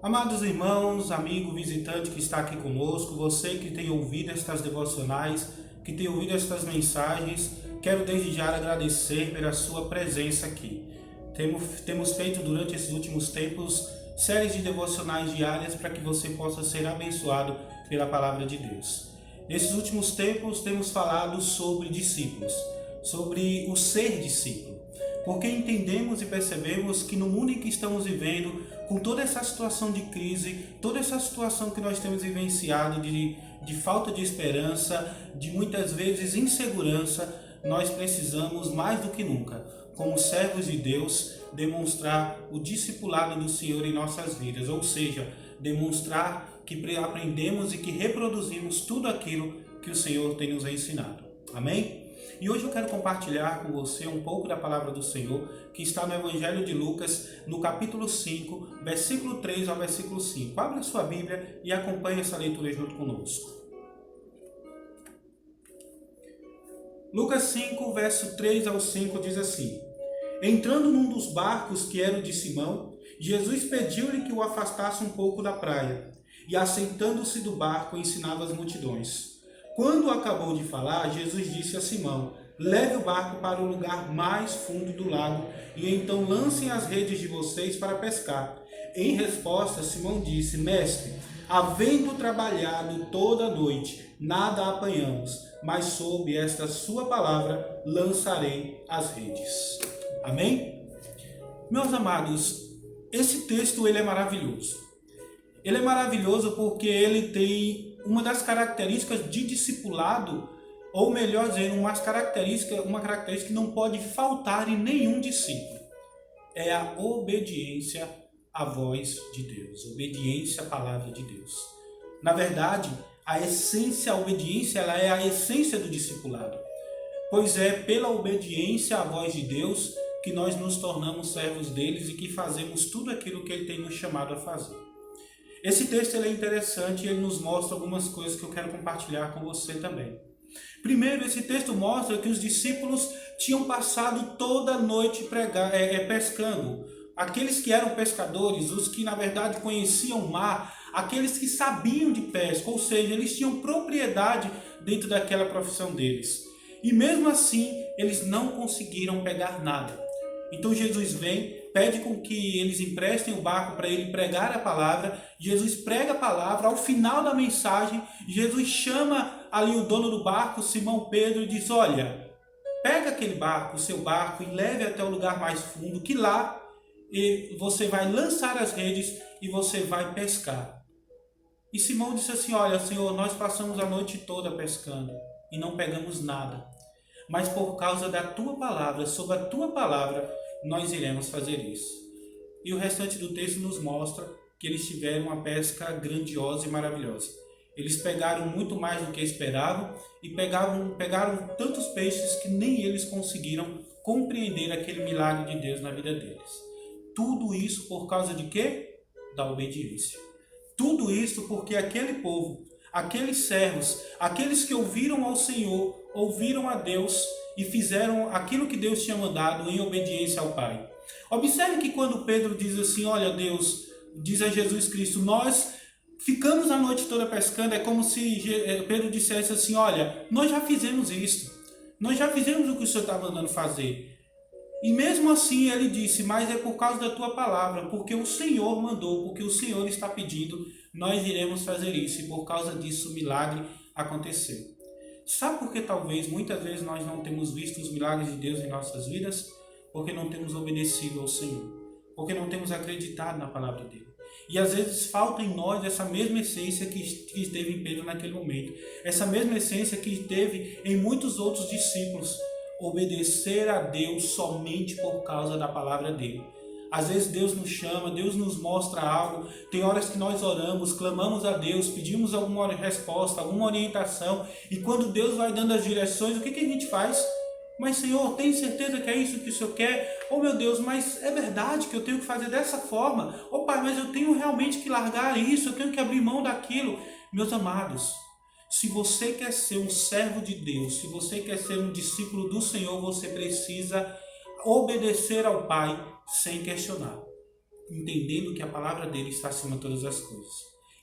Amados irmãos, amigo, visitante que está aqui conosco, você que tem ouvido estas devocionais, que tem ouvido estas mensagens, quero desde já agradecer pela sua presença aqui. Temos feito durante esses últimos tempos séries de devocionais diárias para que você possa ser abençoado pela palavra de Deus. Nesses últimos tempos temos falado sobre discípulos, sobre o ser discípulo. Porque entendemos e percebemos que no mundo em que estamos vivendo, com toda essa situação de crise, toda essa situação que nós temos vivenciado de falta de esperança, de muitas vezes insegurança, nós precisamos mais do que nunca, como servos de Deus, demonstrar o discipulado do Senhor em nossas vidas, ou seja, demonstrar que aprendemos e que reproduzimos tudo aquilo que o Senhor tem nos ensinado. Amém? E hoje eu quero compartilhar com você um pouco da palavra do Senhor, que está no Evangelho de Lucas, no capítulo 5, versículo 3 ao versículo 5. Abra a sua Bíblia e acompanhe essa leitura junto conosco. Lucas 5, verso 3 ao 5 diz assim: Entrando num dos barcos que era o de Simão, Jesus pediu-lhe que o afastasse um pouco da praia, e assentando-se do barco ensinava as multidões. Quando acabou de falar, Jesus disse a Simão: leve o barco para o lugar mais fundo do lago e então lancem as redes de vocês para pescar. Em resposta, Simão disse: Mestre, havendo trabalhado toda a noite, nada apanhamos, mas sob esta sua palavra lançarei as redes. Amém? Meus amados, esse texto ele é maravilhoso. Ele é maravilhoso porque ele tem uma das características de discipulado, ou melhor dizendo, uma característica que não pode faltar em nenhum discípulo. É a obediência à voz de Deus, obediência à palavra de Deus. Na verdade, a obediência, ela é a essência do discipulado. Pois é pela obediência à voz de Deus que nós nos tornamos servos deles e que fazemos tudo aquilo que ele tem nos chamado a fazer. Esse texto ele é interessante e ele nos mostra algumas coisas que eu quero compartilhar com você também. Primeiro, esse texto mostra que os discípulos tinham passado toda a noite pescando. Aqueles que eram pescadores, os que na verdade conheciam o mar, aqueles que sabiam de pesca, ou seja, eles tinham propriedade dentro daquela profissão deles. E mesmo assim, eles não conseguiram pegar nada. Então Jesus vem, pede com que eles emprestem o barco para ele pregar a palavra. Jesus prega a palavra. Ao final da mensagem, Jesus chama ali o dono do barco, Simão Pedro, e diz: olha, pega aquele barco, o seu barco, e leve até o lugar mais fundo, que lá você vai lançar as redes e você vai pescar. E Simão disse assim: olha, Senhor, nós passamos a noite toda pescando e não pegamos nada. Mas por causa da tua palavra, sob a tua palavra, nós iremos fazer isso. E o restante do texto nos mostra que eles tiveram uma pesca grandiosa e maravilhosa. Eles pegaram muito mais do que esperavam e pegaram tantos peixes que nem eles conseguiram compreender aquele milagre de Deus na vida deles. Tudo isso por causa de quê? Da obediência. Tudo isso porque aquele povo, aqueles servos, aqueles que ouviram ao Senhor, ouviram a Deus e fizeram aquilo que Deus tinha mandado em obediência ao Pai. Observe que quando Pedro diz assim: olha, Deus, diz a Jesus Cristo, nós ficamos a noite toda pescando, é como se Pedro dissesse assim: olha, nós já fizemos isso, nós já fizemos o que o Senhor está mandando fazer. E mesmo assim ele disse: mas é por causa da tua palavra, porque o Senhor mandou, porque o Senhor está pedindo, nós iremos fazer isso. E por causa disso o milagre aconteceu. Sabe por que talvez muitas vezes nós não temos visto os milagres de Deus em nossas vidas? Porque não temos obedecido ao Senhor, porque não temos acreditado na palavra dele. E às vezes falta em nós essa mesma essência que esteve em Pedro naquele momento, essa mesma essência que esteve em muitos outros discípulos. Obedecer a Deus somente por causa da palavra dele. Às vezes Deus nos chama, Deus nos mostra algo, tem horas que nós oramos, clamamos a Deus, pedimos alguma resposta, alguma orientação, e quando Deus vai dando as direções, o que a gente faz? Mas Senhor, tem certeza que é isso que o Senhor quer? Oh meu Deus, mas é verdade que eu tenho que fazer dessa forma? Oh Pai, mas eu tenho realmente que largar isso, eu tenho que abrir mão daquilo. Meus amados, se você quer ser um servo de Deus, se você quer ser um discípulo do Senhor, você precisa obedecer ao Pai sem questionar. entendendo que a palavra dele está acima de todas as coisas.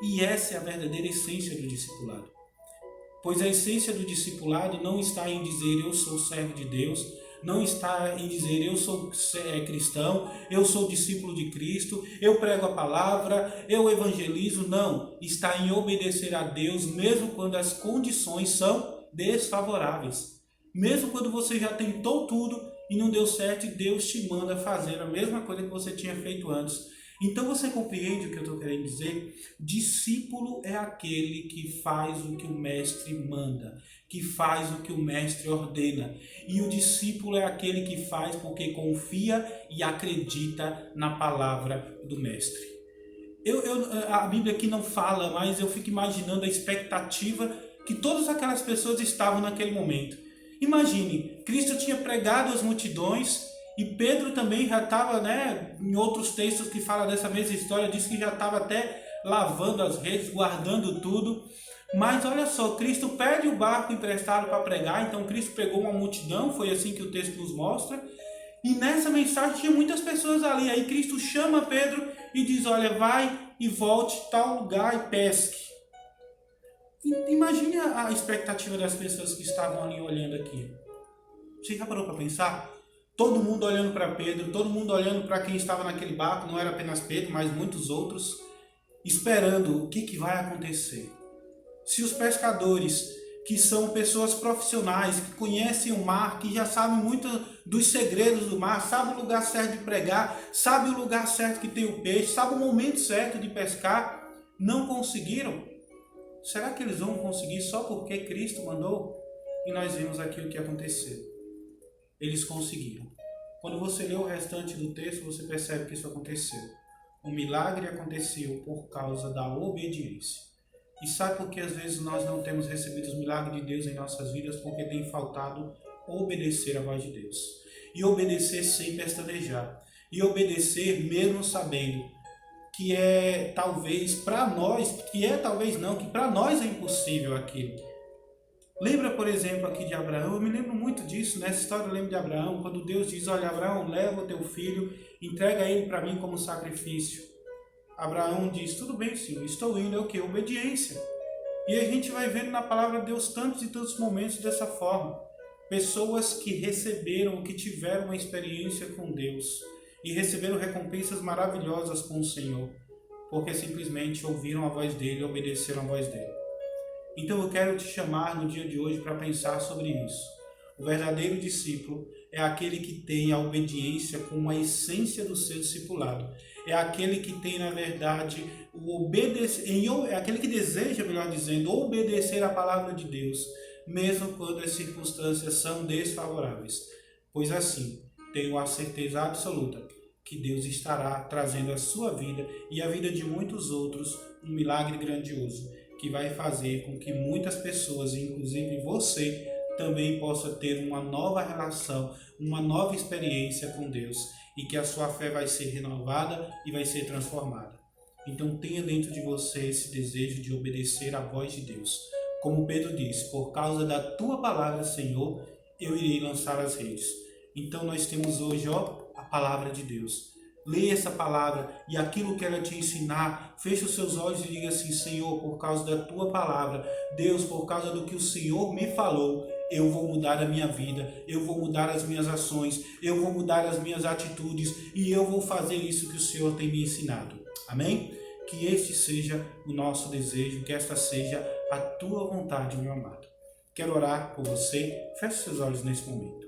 E essa é a verdadeira essência do discipulado. Pois a essência do discipulado não está em dizer eu sou servo de Deus, não está em dizer eu sou cristão, eu sou discípulo de Cristo, eu prego a palavra, eu evangelizo. Não, está em obedecer a Deus mesmo quando as condições são desfavoráveis. Mesmo quando você já tentou tudo e não deu certo, Deus te manda fazer a mesma coisa que você tinha feito antes. Então você compreende o que eu estou querendo dizer? Discípulo é aquele que faz o que o mestre manda, que faz o que o mestre ordena. E o discípulo é aquele que faz porque confia e acredita na palavra do mestre. A Bíblia aqui não fala, mas eu fico imaginando a expectativa que todas aquelas pessoas estavam naquele momento. Imagine, Cristo tinha pregado às multidões, e Pedro também já estava, em outros textos que falam dessa mesma história, diz que já estava até lavando as redes, guardando tudo. Mas olha só, Cristo pede o barco emprestado para pregar, então Cristo pegou uma multidão, foi assim que o texto nos mostra. E nessa mensagem tinha muitas pessoas ali, aí Cristo chama Pedro e diz, olha, vai e volte a tal lugar e pesque. Imagine a expectativa das pessoas que estavam ali olhando aqui. Você já parou para pensar? Todo mundo olhando para Pedro, todo mundo olhando para quem estava naquele barco, não era apenas Pedro, mas muitos outros, esperando o que vai acontecer. Se os pescadores, que são pessoas profissionais, que conhecem o mar, que já sabem muito dos segredos do mar, sabem o lugar certo de pregar, sabem o lugar certo que tem o peixe, sabem o momento certo de pescar, não conseguiram, será que eles vão conseguir só porque Cristo mandou? E nós vimos aqui o que aconteceu. Eles conseguiram. Quando você lê o restante do texto, você percebe que isso aconteceu. O milagre aconteceu por causa da obediência. E sabe por que às vezes nós não temos recebido os milagres de Deus em nossas vidas? Porque tem faltado obedecer a voz de Deus. E obedecer sem pestanejar. E obedecer mesmo sabendo que é talvez para nós, que é talvez não, que para nós é impossível aquilo. Lembra, por exemplo, aqui de Abraão? Eu me lembro muito disso, nessa história eu lembro de Abraão, quando Deus diz, olha, Abraão, leva o teu filho, entrega ele para mim como sacrifício. Abraão diz, tudo bem, Senhor, estou indo, é o que? Obediência. E a gente vai vendo na palavra de Deus tantos e tantos momentos dessa forma. Pessoas que receberam, que tiveram uma experiência com Deus e receberam recompensas maravilhosas com o Senhor, porque simplesmente ouviram a voz dele e obedeceram a voz dele. Então eu quero te chamar no dia de hoje para pensar sobre isso. O verdadeiro discípulo é aquele que tem a obediência como a essência do seu discipulado. É aquele que tem, na verdade, é aquele que deseja, melhor dizendo, obedecer a palavra de Deus, mesmo quando as circunstâncias são desfavoráveis. Pois assim, tenho a certeza absoluta que Deus estará trazendo a sua vida e a vida de muitos outros um milagre grandioso, que vai fazer com que muitas pessoas, inclusive você, também possa ter uma nova relação, uma nova experiência com Deus e que a sua fé vai ser renovada e vai ser transformada. Então tenha dentro de você esse desejo de obedecer à voz de Deus. Como Pedro disse, por causa da tua palavra, Senhor, eu irei lançar as redes. Então nós temos hoje, a palavra de Deus. Leia essa palavra e aquilo que ela te ensinar, feche os seus olhos e diga assim, Senhor, por causa da tua palavra, Deus, por causa do que o Senhor me falou, eu vou mudar a minha vida, eu vou mudar as minhas ações, eu vou mudar as minhas atitudes e eu vou fazer isso que o Senhor tem me ensinado. Amém? Que este seja o nosso desejo, que esta seja a tua vontade, meu amado. Quero orar por você, feche seus olhos nesse momento.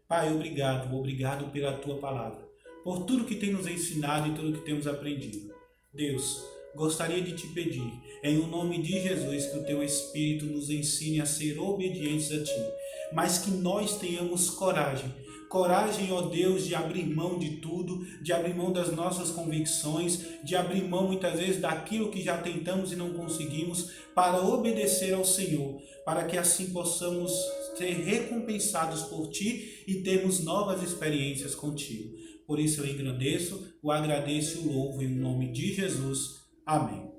Pai, obrigado pela tua palavra, por tudo que tem nos ensinado e tudo que temos aprendido. Deus, gostaria de te pedir, em o nome de Jesus, que o teu Espírito nos ensine a ser obedientes a ti, mas que nós tenhamos coragem, ó Deus, de abrir mão de tudo, de abrir mão das nossas convicções, de abrir mão muitas vezes daquilo que já tentamos e não conseguimos, para obedecer ao Senhor, para que assim possamos ser recompensados por ti e termos novas experiências contigo. Por isso eu engrandeço, o agradeço e o louvo em nome de Jesus. Amém.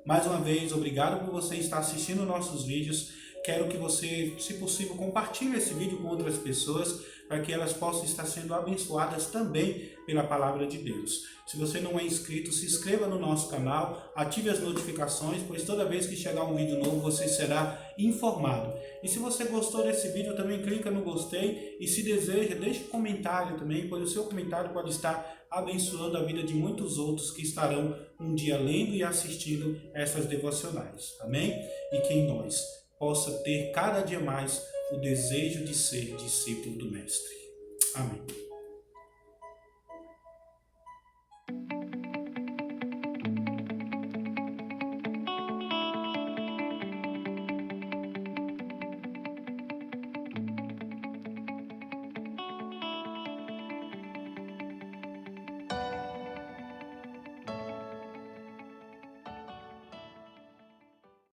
Mais uma vez, obrigado por você estar assistindo nossos vídeos. Quero que você, se possível, compartilhe esse vídeo com outras pessoas, para que elas possam estar sendo abençoadas também pela palavra de Deus. Se você não é inscrito, se inscreva no nosso canal, ative as notificações, pois toda vez que chegar um vídeo novo você será informado. E se você gostou desse vídeo, também clica no gostei e, se deseja, deixe um comentário também, pois o seu comentário pode estar abençoando a vida de muitos outros que estarão um dia lendo e assistindo essas devocionais. Amém? E que em nós possa ter cada dia mais o desejo de ser discípulo do Mestre. Amém.